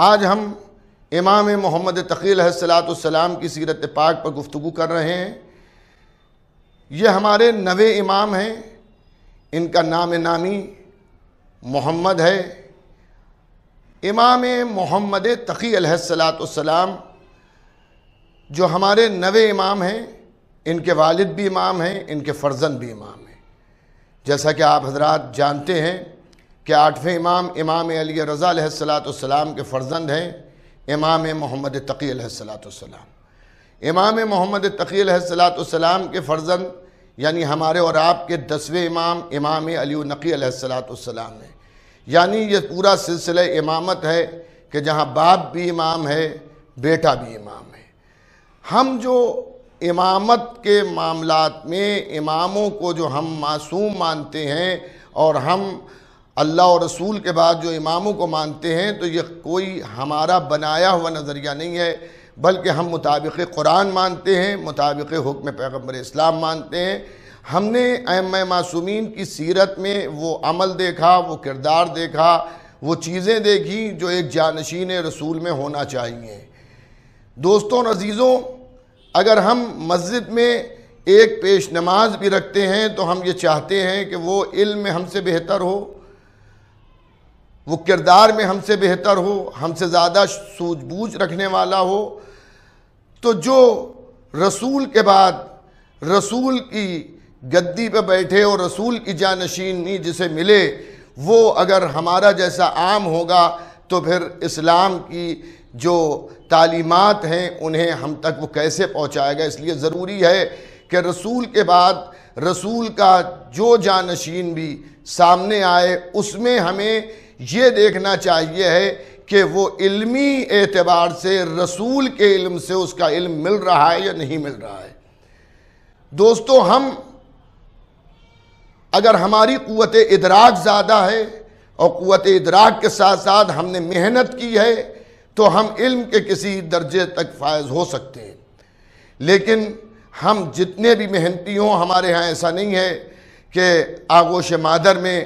آج ہم امام محمد تقی علیہ السلام کی سیرت پاک پر گفتگو کر رہے ہیں۔ یہ ہمارے 9 امام ہیں، ان کا نام نامی محمد ہے۔ امام محمد تقی علیہ السلام جو ہمارے 9 امام ہیں، ان کے والد بھی امام ہیں، ان کے فرزند بھی امام ہیں۔ جیسا کہ آپ حضرات جانتے ہیں کہ 8ویں امام امام علی رضا علیہ السلام کے فرزند ہیں امام محمد تقی علیہ السلام۔ امام محمد تقی علیہ السلام کے فرزند یعنی ہمارے اور آپ کے 10ویں امام امام علی نقی علیہ السلام ہیں۔ یعنی یہ پورا سلسلہ امامت ہے کہ جہاں باپ بھی امام ہے، بیٹا بھی امام ہے۔ ہم جو امامت کے معاملات میں اماموں کو جو ہم معصوم مانتے ہیں اور ہم اللہ اور رسول کے بعد جو اماموں کو مانتے ہیں، تو یہ کوئی ہمارا بنایا ہوا نظریہ نہیں ہے، بلکہ ہم مطابق قرآن مانتے ہیں، مطابق حکم پیغمبر اسلام مانتے ہیں۔ ہم نے ائمہ معصومین کی سیرت میں وہ عمل دیکھا، وہ کردار دیکھا، وہ چیزیں دیکھی جو ایک جانشین رسول میں ہونا چاہیے۔ دوستوں اور عزیزوں، اگر ہم مسجد میں ایک پیش نماز بھی رکھتے ہیں تو ہم یہ چاہتے ہیں کہ وہ علم میں ہم سے بہتر ہو، وہ کردار میں ہم سے بہتر ہو، ہم سے زیادہ سوجھ بوجھ رکھنے والا ہو۔ تو جو رسول کے بعد رسول کی گدی پہ بیٹھے اور رسول کی جانشینی جسے ملے، وہ اگر ہمارا جیسا عام ہوگا تو پھر اسلام کی جو تعلیمات ہیں انہیں ہم تک وہ کیسے پہنچائے گا۔ اس لیے ضروری ہے کہ رسول کے بعد رسول کا جو جانشین بھی سامنے آئے، اس میں ہمیں یہ دیکھنا چاہیے ہے کہ وہ علمی اعتبار سے رسول کے علم سے اس کا علم مل رہا ہے یا نہیں مل رہا ہے۔ دوستو، ہم اگر ہماری قوت ادراک زیادہ ہے اور قوت ادراک کے ساتھ ساتھ ہم نے محنت کی ہے تو ہم علم کے کسی درجے تک فائز ہو سکتے ہیں، لیکن ہم جتنے بھی محنتی ہوں، ہمارے ہاں ایسا نہیں ہے کہ آغوش مادر میں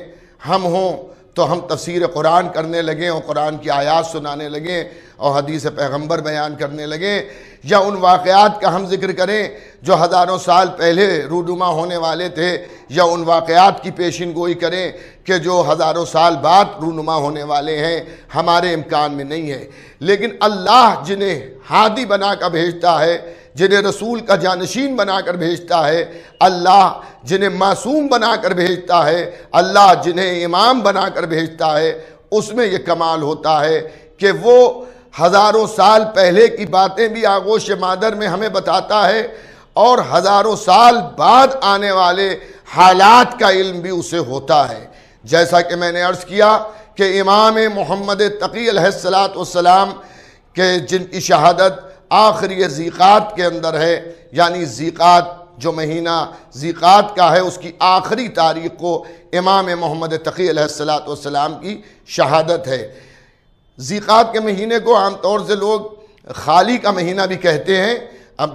ہم ہوں تو ہم تفسیر قرآن کرنے لگیں اور قرآن کی آیات سنانے لگیں اور حدیث پیغمبر بیان کرنے لگیں، یا ان واقعات کا ہم ذکر کریں جو ہزاروں سال پہلے رونما ہونے والے تھے، یا ان واقعات کی پیشین گوئی کریں کہ جو ہزاروں سال بعد رونما ہونے والے ہیں۔ ہمارے امکان میں نہیں ہے، لیکن اللہ جنہیں ہادی بنا کر بھیجتا ہے، جنہیں رسول کا جانشین بنا کر بھیجتا ہے، اللہ جنہیں معصوم بنا کر بھیجتا ہے، اللہ جنہیں امام بنا کر بھیجتا ہے، اس میں یہ کمال ہوتا ہے کہ وہ ہزاروں سال پہلے کی باتیں بھی آغوش مادر میں ہمیں بتاتا ہے اور ہزاروں سال بعد آنے والے حالات کا علم بھی اسے ہوتا ہے۔ جیسا کہ میں نے عرض کیا کہ امام محمد تقی علیہ السلام کے جن کی شہادت آخری ذیقات کے اندر ہے، یعنی ذیقات جو مہینہ ذیقات کا ہے اس کی آخری تاریخ کو امام محمد تقی علیہ السلام کی شہادت ہے۔ ذیقات کے مہینے کو عام طور سے لوگ خالی کا مہینہ بھی کہتے ہیں۔ اب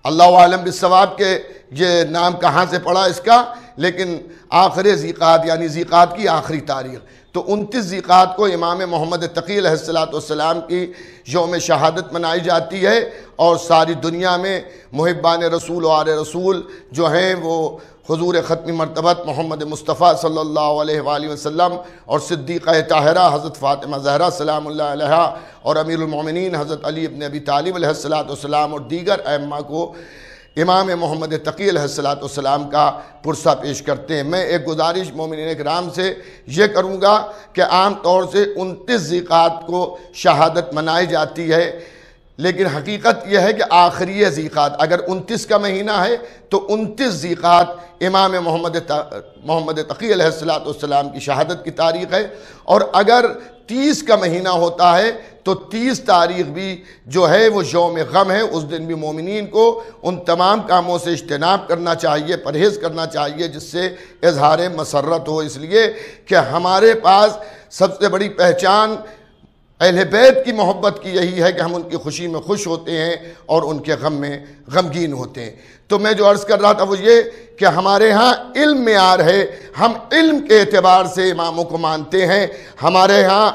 اللہ عالم بالصواب کے یہ نام کہاں سے پڑا اس کا، لیکن آخر ذیقات یعنی ذیقات کی آخری تاریخ، تو 29 ذیقات کو امام محمد تقی علیہ السلام کی یوم شہادت منائی جاتی ہے، اور ساری دنیا میں محبان رسول و آل رسول جو ہیں وہ حضور ختم مرتبت محمد مصطفیٰ صلی اللہ علیہ وآلہ وسلم اور صدیقہ طاہرہ حضرت فاطمہ زہرا سلام اللہ علیہا اور امیر المومنین حضرت علی ابن ابی طالب علیہ السلام اور دیگر ائمہ کو امام محمد تقی علیہ السلام کا پرسہ پیش کرتے ہیں۔ میں ایک گزارش مومنین کرام سے یہ کروں گا کہ عام طور سے 29 ذیقات کو شہادت منائی جاتی ہے، لیکن حقیقت یہ ہے کہ آخری ذیقات اگر 29 کا مہینہ ہے تو 29 ذیقات امام محمد تقی علیہ السلام کی شہادت کی تاریخ ہے، اور اگر 30 کا مہینہ ہوتا ہے تو 30 تاریخ بھی جو ہے وہ یوم غم ہے۔ اس دن بھی مومنین کو ان تمام کاموں سے اجتناب کرنا چاہیے، پرہیز کرنا چاہیے جس سے اظہار مسرت ہو، اس لیے کہ ہمارے پاس سب سے بڑی پہچان اہل بیت کی محبت کی یہی ہے کہ ہم ان کی خوشی میں خوش ہوتے ہیں اور ان کے غم میں غمگین ہوتے ہیں۔ تو میں جو عرض کر رہا تھا وہ یہ کہ ہمارے ہاں علم معیار ہے، ہم علم کے اعتبار سے اماموں کو مانتے ہیں۔ ہمارے ہاں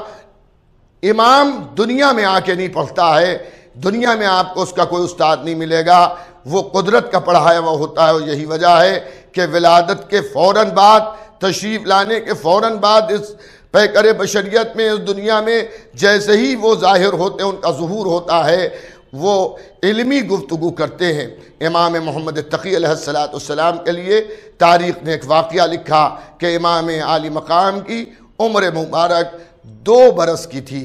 امام دنیا میں آ کے نہیں پڑھتا ہے، دنیا میں آپ کو اس کا کوئی استاد نہیں ملے گا، وہ قدرت کا پڑھایا ہوا ہوتا ہے۔ اور یہی وجہ ہے کہ ولادت کے فوراً بعد، تشریف لانے کے فوراً بعد اس پیکر بشریت میں، اس دنیا میں جیسے ہی وہ ظاہر ہوتے ہیں، ان کا ظہور ہوتا ہے، وہ علمی گفتگو کرتے ہیں۔ امام محمد تقی علیہ السلام کے لیے تاریخ نے ایک واقعہ لکھا کہ امام عالی مقام کی عمر مبارک 2 برس کی تھی۔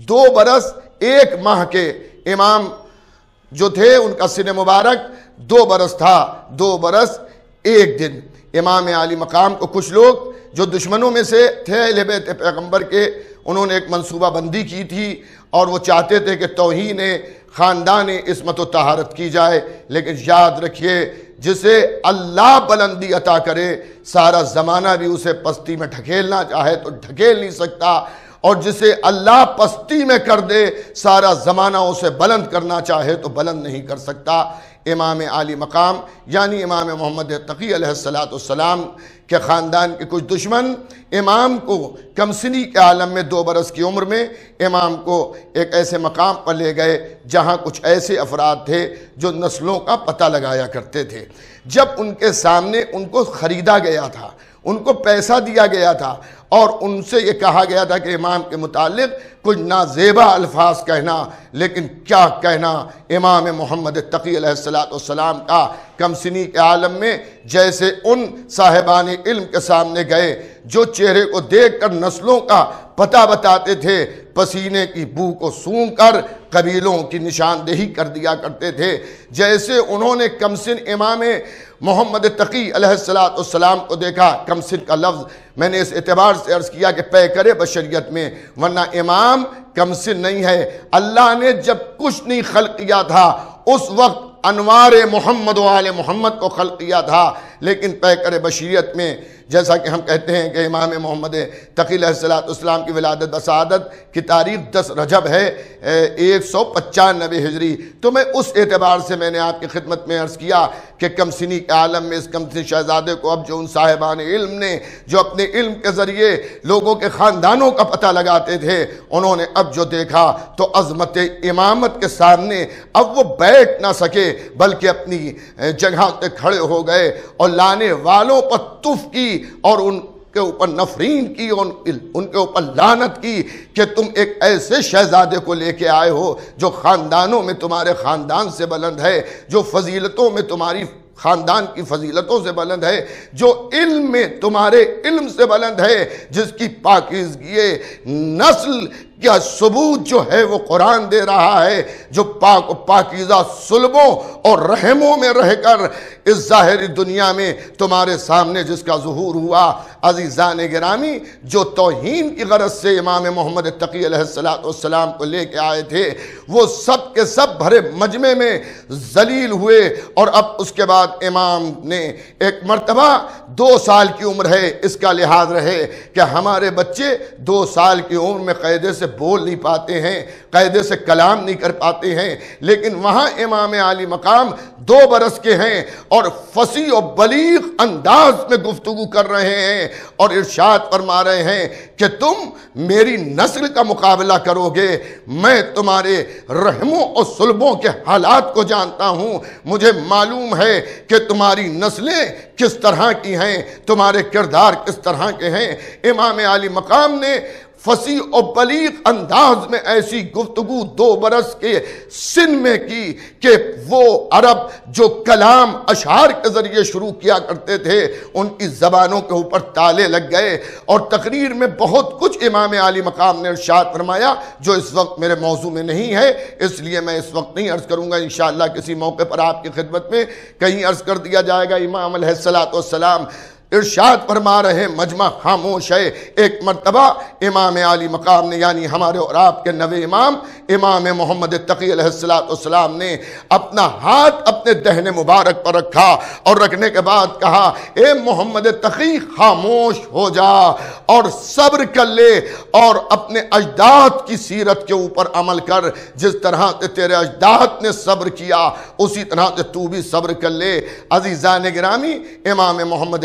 2 برس 1 ماہ کے امام جو تھے، ان کا سن مبارک 2 برس تھا، 2 برس 1 دن۔ امام عالی مقام کو کچھ لوگ جو دشمنوں میں سے تھے اہل بیت پیغمبر کے، انہوں نے ایک منصوبہ بندی کی تھی اور وہ چاہتے تھے کہ توہین خاندان عصمت و طہارت کی جائے۔ لیکن یاد رکھیے، جسے اللہ بلندی عطا کرے، سارا زمانہ بھی اسے پستی میں ڈھکیلنا چاہے تو ڈھکیل نہیں سکتا، اور جسے اللہ پستی میں کر دے، سارا زمانہ اسے بلند کرنا چاہے تو بلند نہیں کر سکتا۔ امام عالی مقام یعنی امام محمد تقی علیہ السلام کے خاندان کے کچھ دشمن امام کو کم سنی کے عالم میں 2 برس کی عمر میں امام کو ایک ایسے مقام پر لے گئے جہاں کچھ ایسے افراد تھے جو نسلوں کا پتہ لگایا کرتے تھے۔ جب ان کے سامنے ان کو خریدا گیا تھا، ان کو پیسہ دیا گیا تھا اور ان سے یہ کہا گیا تھا کہ امام کے متعلق کچھ نازیبا الفاظ کہنا، لیکن کیا کہنا امام محمد تقی علیہ السلام کا کم سنی کے عالم میں، جیسے ان صاحبان علم کے سامنے گئے جو چہرے کو دیکھ کر نسلوں کا پتہ بتاتے تھے، پسینے کی بو کو سونگھ کر قبیلوں کی نشاندہی کر دیا کرتے تھے، جیسے انہوں نے کمسن امام محمد تقی علیہ السلام کو دیکھا۔ کمسن کا لفظ میں نے اس اعتبار سے عرض کیا کہ پیکر بشریت میں، ورنہ امام کمسن نہیں ہے۔ اللہ نے جب کچھ نہیں خلق کیا تھا اس وقت انوار محمد و آل محمد کو خلق کیا تھا، لیکن پیکر بشریت میں جیسا کہ ہم کہتے ہیں کہ امام محمد تقی علیہ السلام کی ولادت بسعادت کی تاریخ 10 رجب ہے 195 ہجری، تو میں اس اعتبار سے میں نے آپ کی خدمت میں عرض کیا کہ کم سنی کے عالم میں اس کم سنی شہزادے کو اب جو ان صاحبان علم نے جو اپنے علم کے ذریعے لوگوں کے خاندانوں کا پتہ لگاتے تھے، انہوں نے اب جو دیکھا تو عظمت امامت کے سامنے اب وہ بیٹھ نہ سکے، بلکہ اپنی جگہ سے کھڑے ہو گئے اور لانے والوں پر تف کی اور ان کے اوپر نفرین کی، ان کے اوپر لعنت کی کہ تم ایک ایسے شہزادے کو لے کے آئے ہو جو خاندانوں میں تمہارے خاندان سے بلند ہے، جو فضیلتوں میں تمہاری خاندان کی فضیلتوں سے بلند ہے، جو علم میں تمہارے علم سے بلند ہے، جس کی پاکیزگی نسل کیا ثبوت جو ہے وہ قرآن دے رہا ہے، جو پاک و پاکیزہ صلبوں اور رحموں میں رہ کر اس ظاہری دنیا میں تمہارے سامنے جس کا ظہور ہوا۔ عزیزان گرامی، جو توہین کی غرض سے امام محمد تقی علیہ السلام کو لے کے آئے تھے، وہ سب کے سب بھرے مجمع میں ذلیل ہوئے، اور اب اس کے بعد امام نے ایک مرتبہ 2 سال کی عمر ہے، اس کا لحاظ رہے کہ ہمارے بچے 2 سال کی عمر میں قاعدے سے بول نہیں پاتے ہیں، قاعدے سے کلام نہیں کر پاتے ہیں، لیکن وہاں امام عالی مقام 2 برس کے ہیں اور فصیح و بلیغ انداز میں گفتگو کر رہے ہیں اور ارشاد فرما رہے ہیں کہ تم میری نسل کا مقابلہ کرو گے، میں تمہارے رحموں اور صلبوں کے حالات کو جانتا ہوں، مجھے معلوم ہے کہ تمہاری نسلیں کس طرح کی ہیں، تمہارے کردار کس طرح کے ہیں۔ امام عالی مقام نے فصیح و بلیغ انداز میں ایسی گفتگو 2 برس کے سن میں کی کہ وہ عرب جو کلام اشعار کے ذریعے شروع کیا کرتے تھے، ان کی زبانوں کے اوپر تالے لگ گئے، اور تقریر میں بہت کچھ امام عالی مقام نے ارشاد فرمایا جو اس وقت میرے موضوع میں نہیں ہے، اس لیے میں اس وقت نہیں عرض کروں گا، انشاءاللہ کسی موقع پر آپ کی خدمت میں کہیں عرض کر دیا جائے گا۔ امام علیہ السلام ارشاد فرما رہے، مجمع خاموش ہے۔ ایک مرتبہ امام عالی مقام نے یعنی ہمارے اور آپ کے نوے امام امام محمد تقی علیہ السلام نے اپنا ہاتھ اپنے دہن مبارک پر رکھا اور رکھنے کے بعد کہا، اے محمد تقی خاموش ہو جا اور صبر کر لے اور اپنے اجداد کی سیرت کے اوپر عمل کر، جس طرح سے تیرے اجداد نے صبر کیا اسی طرح سے تو بھی صبر کر لے۔ عزیزان گرامی، امام محمد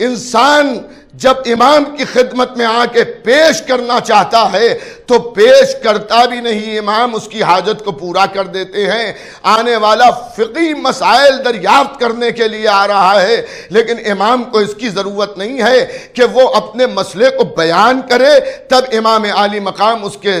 انسان جب امام کی خدمت میں آ کے پیش کرنا چاہتا ہے تو پیش کرتا بھی نہیں، امام اس کی حاجت کو پورا کر دیتے ہیں۔ آنے والا فقہی مسائل دریافت کرنے کے لیے آ رہا ہے، لیکن امام کو اس کی ضرورت نہیں ہے کہ وہ اپنے مسئلے کو بیان کرے تب امام عالی مقام اس کے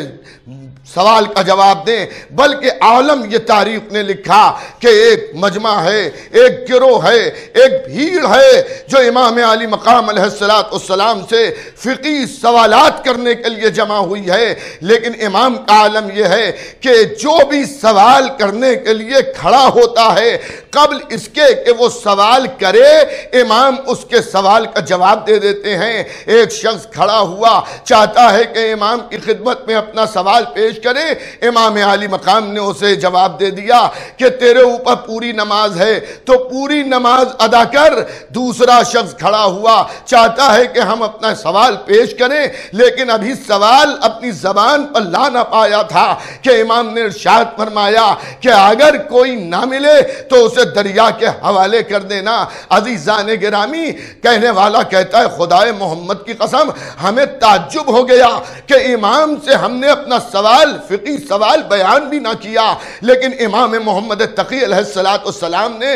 سوال کا جواب دیں، بلکہ عالم یہ تاریخ نے لکھا کہ ایک مجمع ہے، ایک گروہ ہے، ایک بھیڑ ہے جو امام عالی مقام علیہ السلام سے فقہی سوالات کرنے کے لیے جمع ہوئی ہے، لیکن امام کا عالم یہ ہے کہ جو بھی سوال کرنے کے لیے کھڑا ہوتا ہے قبل اس کے کہ وہ سوال کرے امام اس کے سوال کا جواب دے دیتے ہیں۔ ایک شخص کھڑا ہوا چاہتا ہے کہ امام کی خدمت میں اپنا سوال پیش کرے، امام عالی مقام نے اسے جواب دے دیا کہ تیرے اوپر پوری نماز ہے تو پوری نماز ادا کر۔ دوسرا شخص کھڑا ہوا چاہتا ہے کہ ہم اپنا سوال پیش کریں، لیکن ابھی سوال اپنی زبان پر لا نہ پایا تھا کہ امام نے ارشاد فرمایا کہ اگر کوئی نہ ملے تو اسے دریا کے حوالے کر دینا۔ عزیزان گرامی، کہنے والا کہتا ہے خدائے محمد کی قسم ہمیں تعجب ہو گیا کہ امام سے ہم نے اپنا سوال فقہی سوال بیان بھی نہ کیا، لیکن امام محمد تقی علیہ السلام نے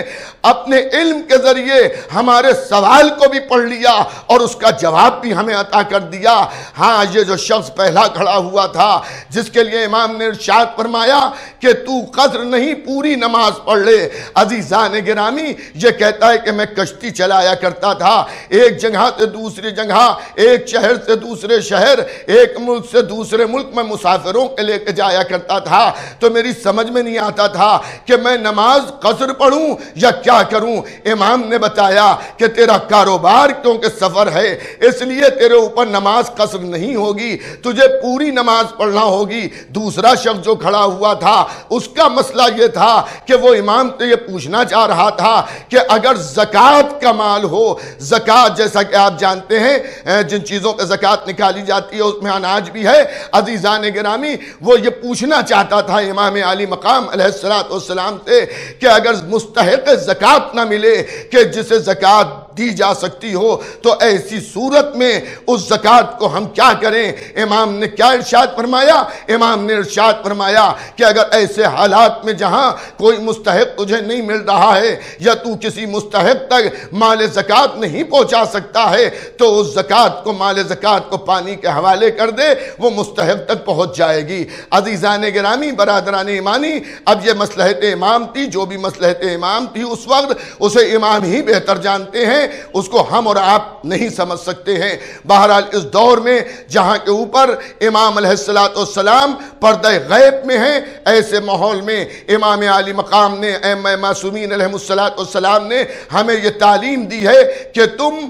اپنے علم کے ذریعے ہمارے سوال کو بھی پڑھ لیا اور اس کا جواب بھی ہمیں عطا کر دیا۔ ہاں، یہ جو شخص پہلا کھڑا ہوا تھا جس کے لیے امام نے ارشاد فرمایا کہ تو قصر نہیں پوری نماز پڑھ لے، عزیزان گرامی یہ کہتا ہے کہ میں کشتی چلایا کرتا تھا، ایک جگہ سے دوسری جگہ، ایک شہر سے دوسرے شہر، ایک ملک سے دوسرے ملک میں مسافروں کے لے کے جایا کرتا تھا، تو میری سمجھ میں نہیں آتا تھا کہ میں نماز قصر پڑھوں یا کیا کروں۔ امام نے بتایا کہ تیرا کاروبار کیونکہ سفر ہے اس لیے تیرے اوپر نماز قصر نہیں ہوگی، تجھے پوری نماز پڑھنا ہوگی۔ دوسرا شخص جو کھڑا ہوا تھا اس کا مسئلہ یہ تھا کہ وہ امام سے یہ پوچھنا چاہ رہا تھا کہ اگر زکوٰۃ کا مال ہو، زکوٰۃ جیسا کہ آپ جانتے ہیں جن چیزوں پہ زکوٰۃ نکالی جاتی ہے اس میں اناج بھی ہے، عزیزان گرامی وہ یہ پوچھنا چاہتا تھا امام عالی مقام علیہ السلام سے کہ اگر مستحق زکوٰۃ نہ ملے کہ جسے زکوٰۃ دی جا سکتی ہو تو ایسی صورت میں اس زکوٰۃ کو ہم کیا کریں؟ امام نے کیا ارشاد فرمایا؟ امام نے ارشاد فرمایا کہ اگر ایسے حالات میں جہاں کوئی مستحق تجھے نہیں مل رہا ہے یا تو کسی مستحق تک مال زکوٰۃ نہیں پہنچا سکتا ہے تو اس زکوٰۃ کو مال زکوٰۃ کو پانی کے حوالے کر دے، وہ مستحق تک پہنچ جائے گی۔ عزیزان گرامی، برادران ایمانی، اب یہ مصلحت امام تھی، جو بھی مصلحت امام تھی اس وقت اسے امام ہی بہتر جانتے ہیں، اس کو ہم اور آپ نہیں سمجھ سکتے ہیں۔ بہرحال اس دور میں جہاں کے اوپر امام علیہ السلام پردہ غیب میں ہیں، ایسے ماحول میں امام عالی مقام نے ائمہ معصومین علیہ السلام نے ہمیں یہ تعلیم دی ہے کہ تم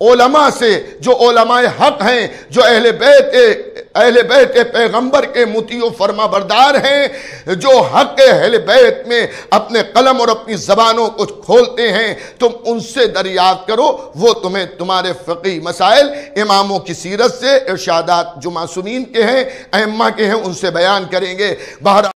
علماء سے، جو علماء حق ہیں، جو اہل بیت پیغمبر کے مطیع و فرما بردار ہیں، جو حق اہل بیت میں اپنے قلم اور اپنی زبانوں کو کھولتے ہیں، تم ان سے دریافت کرو، وہ تمہیں تمہارے فقہی مسائل اماموں کی سیرت سے، ارشادات جو معصومین کے ہیں، ائمہ کے ہیں، ان سے بیان کریں گے۔ بہرحال